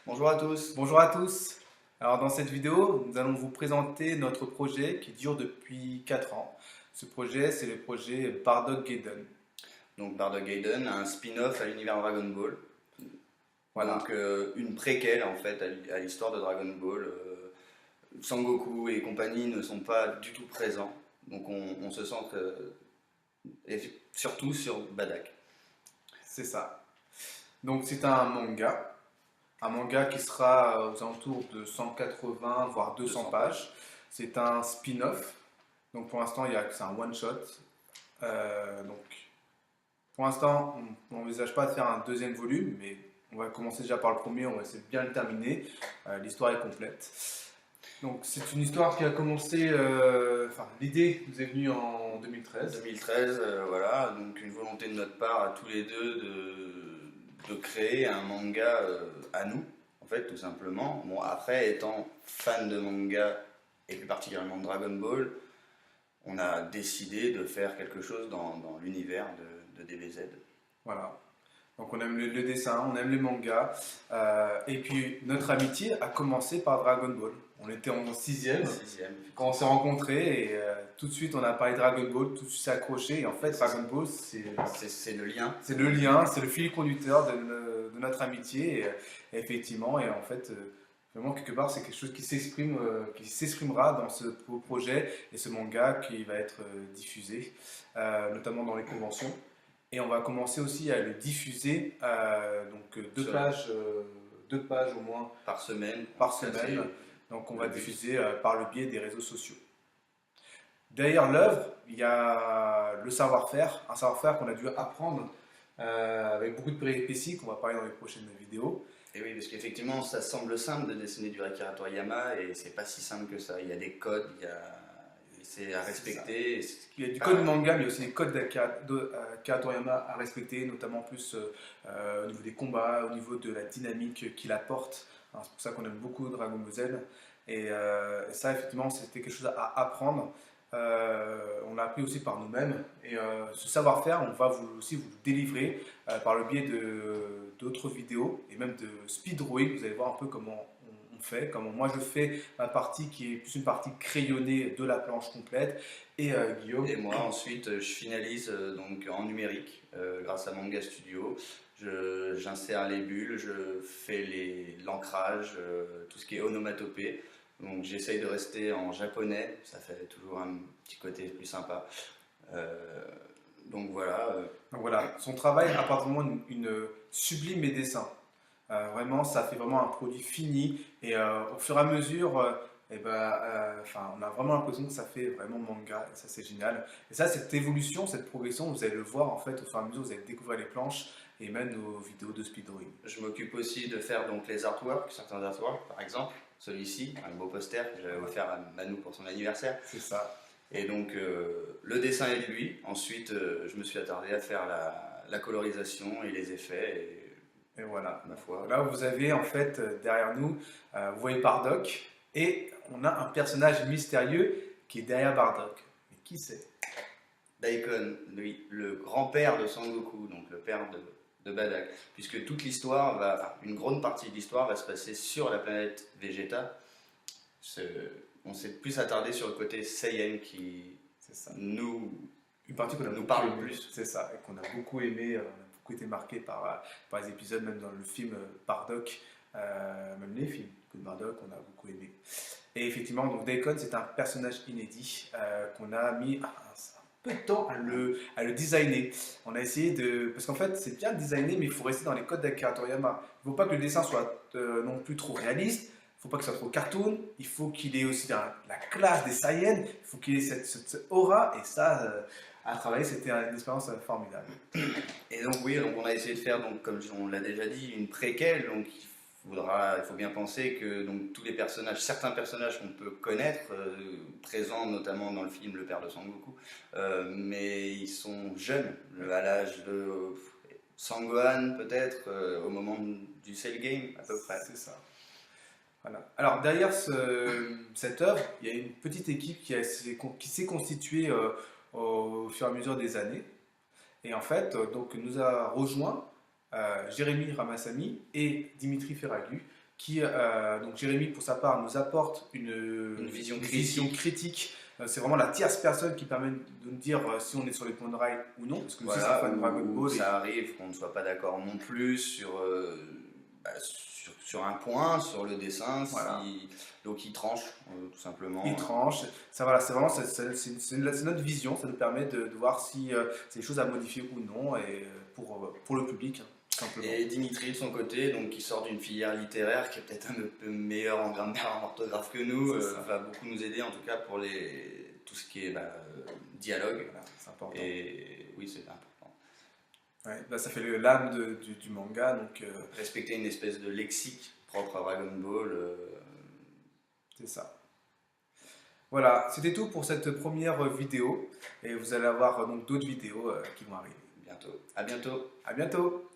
Bonjour à tous. Bonjour à tous. Alors dans cette vidéo, nous allons vous présenter notre projet qui dure depuis 4 ans. Ce projet, c'est le projet Bardock Gaiden. Donc Bardock Gaiden, un spin-off à l'univers Dragon Ball. Voilà, Donc une préquelle en fait à l'histoire de Dragon Ball. Sangoku et compagnie ne sont pas du tout présents. Donc on se centre surtout sur Badak. c'est ça. Donc c'est un manga qui sera aux alentours de 180 voire 200 200 pages. pages. C'est un spin-off. Donc pour l'instant, c'est un one-shot. Donc pour l'instant, on n'envisage pas de faire un deuxième volume, mais on va commencer déjà par le premier, on va essayer de bien le terminer. L'histoire est complète. Donc c'est une histoire qui a commencé, enfin l'idée nous est venue en 2013. 2013, voilà, donc une volonté de notre part à tous les deux de créer un manga à nous, en fait, tout simplement. Bon, après, étant fan de manga et plus particulièrement de Dragon Ball, on a décidé de faire quelque chose dans l'univers de DBZ. Voilà. Donc on aime le dessin, on aime les mangas. Et puis notre amitié a commencé par Dragon Ball. On était en sixième Sixième, quand on s'est rencontrés et tout de suite on a parlé Dragon Ball, tout de suite s'est accroché. Et en fait Dragon Ball c'est le lien. c'est le lien, c'est le fil conducteur de notre amitié. Et effectivement, et en fait, vraiment quelque part, c'est quelque chose qui s'exprime, qui s'exprimera dans ce projet et ce manga qui va être diffusé, notamment dans les conventions. Et on va commencer aussi à le diffuser, donc deux pages au moins Par semaine. par Ça, semaine. Donc on va le but. diffuser par le biais des réseaux sociaux. Derrière l'œuvre, il y a le savoir-faire, un savoir-faire qu'on a dû apprendre avec beaucoup de péripéties qu'on va parler dans les prochaines vidéos. Et oui, parce qu'effectivement, ça semble simple de dessiner du Akira Toriyama et c'est pas si simple que ça. Il y a des codes, c'est à respecter. Il y a du code manga, mais il y a aussi des codes d'Akira Toriyama à respecter, notamment plus au niveau des combats, au niveau de la dynamique qu'il apporte. Hein, c'est pour ça qu'on aime beaucoup Dragon Ball Z. Et ça, effectivement, c'était quelque chose à apprendre. On l'a appris aussi par nous-mêmes. Et ce savoir-faire, on va aussi vous le délivrer par le biais d'autres vidéos et même de speed drawing. Vous allez voir un peu comment on fait, comment moi je fais ma partie qui est plus une partie crayonnée de la planche complète. Et Guillaume. Et moi, ensuite, je finalise donc en numérique grâce à Manga Studio. J'insère les bulles, je fais l'ancrage, tout ce qui est onomatopée. Donc j'essaye de rester en japonais, ça fait toujours un petit côté plus sympa. Euh, donc voilà. Donc voilà, son travail apporte vraiment une sublime mes dessins. Vraiment, ça fait vraiment un produit fini et au fur et à mesure, on a vraiment l'impression que ça fait vraiment manga et ça c'est génial. Et ça, cette évolution, cette progression, vous allez le voir en fait au fur et à mesure, vous allez découvrir les planches et même nos vidéos de speedrunning. Je m'occupe aussi de faire donc les artworks, certains artworks par exemple. Celui-ci, un beau poster que j'avais offert à Manu pour son anniversaire. C'est ça. Et donc le dessin est de lui. Ensuite, je me suis attardé à faire la colorisation et les effets. Et voilà. Ma foi. Là, vous avez en fait derrière nous, vous voyez Bardock et on a un personnage mystérieux qui est derrière Bardock. Mais qui c'est? Daikon, lui, le grand-père de Sangoku, donc le père de Badak, puisque toute l'histoire enfin, une grande partie de l'histoire va se passer sur la planète Vegeta. On s'est plus attardé sur le côté Saiyan qui Une partie qu'on a nous beaucoup parle aimé, plus. c'est ça, et qu'on a beaucoup aimé, on a beaucoup été marqué par les épisodes, même dans le film Bardock, même les films de Bardock, on a beaucoup aimé. Et effectivement, donc Daikon, c'est un personnage inédit qu'on a mis un peu de temps à le designer. On a essayé de. Parce qu'en fait, c'est bien designé, mais il faut rester dans les codes d'Akira Toriyama. Il ne faut pas que le dessin soit non plus trop réaliste. Il ne faut pas que ce soit trop cartoon. Il faut qu'il ait aussi la classe des Saiyans. Il faut qu'il ait cette aura. Et ça, à travailler, c'était une expérience formidable. Et donc oui, donc on a essayé de faire, donc, comme on l'a déjà dit, une préquelle. Donc il faut bien penser que donc, tous les personnages, certains personnages qu'on peut connaître, présents notamment dans le film Le Père de Sangoku, mais ils sont jeunes, à l'âge de Sangohan peut-être, au moment du Cell Game à peu près. C'est ça. Voilà. Alors derrière cette œuvre, il y a une petite équipe qui s'est constituée au fur et à mesure des années. Et en fait, donc nous a rejoint Jérémy Ramassamy et Dimitri Ferragu, qui, donc Jérémy pour sa part nous apporte une vision vision critique. C'est vraiment la tierce personne qui permet de nous dire si on est sur les points de rail ou non, parce que nous, c'est un fan de Dragon Ball. Ça arrive qu'on ne soit pas d'accord non plus sur un point, sur le dessin, Voilà. donc il tranche tout simplement. Il tranche. Ça, voilà, c'est vraiment c'est notre vision, ça nous permet de voir si c'est des choses à modifier ou non, et pour le public, hein, tout simplement. Et Dimitri de son côté, donc qui sort d'une filière littéraire, qui est peut-être un peu meilleur en grammaire, en orthographe que nous, va beaucoup nous aider en tout cas pour tout ce qui est dialogue. Voilà, c'est important. Et oui, c'est important. Ouais, bah, ça fait l'âme du manga, donc Respecter une espèce de lexique propre à Dragon Ball. c'est ça. Voilà, c'était tout pour cette première vidéo, et vous allez avoir donc d'autres vidéos qui vont arriver. Bientôt. À bientôt. À bientôt.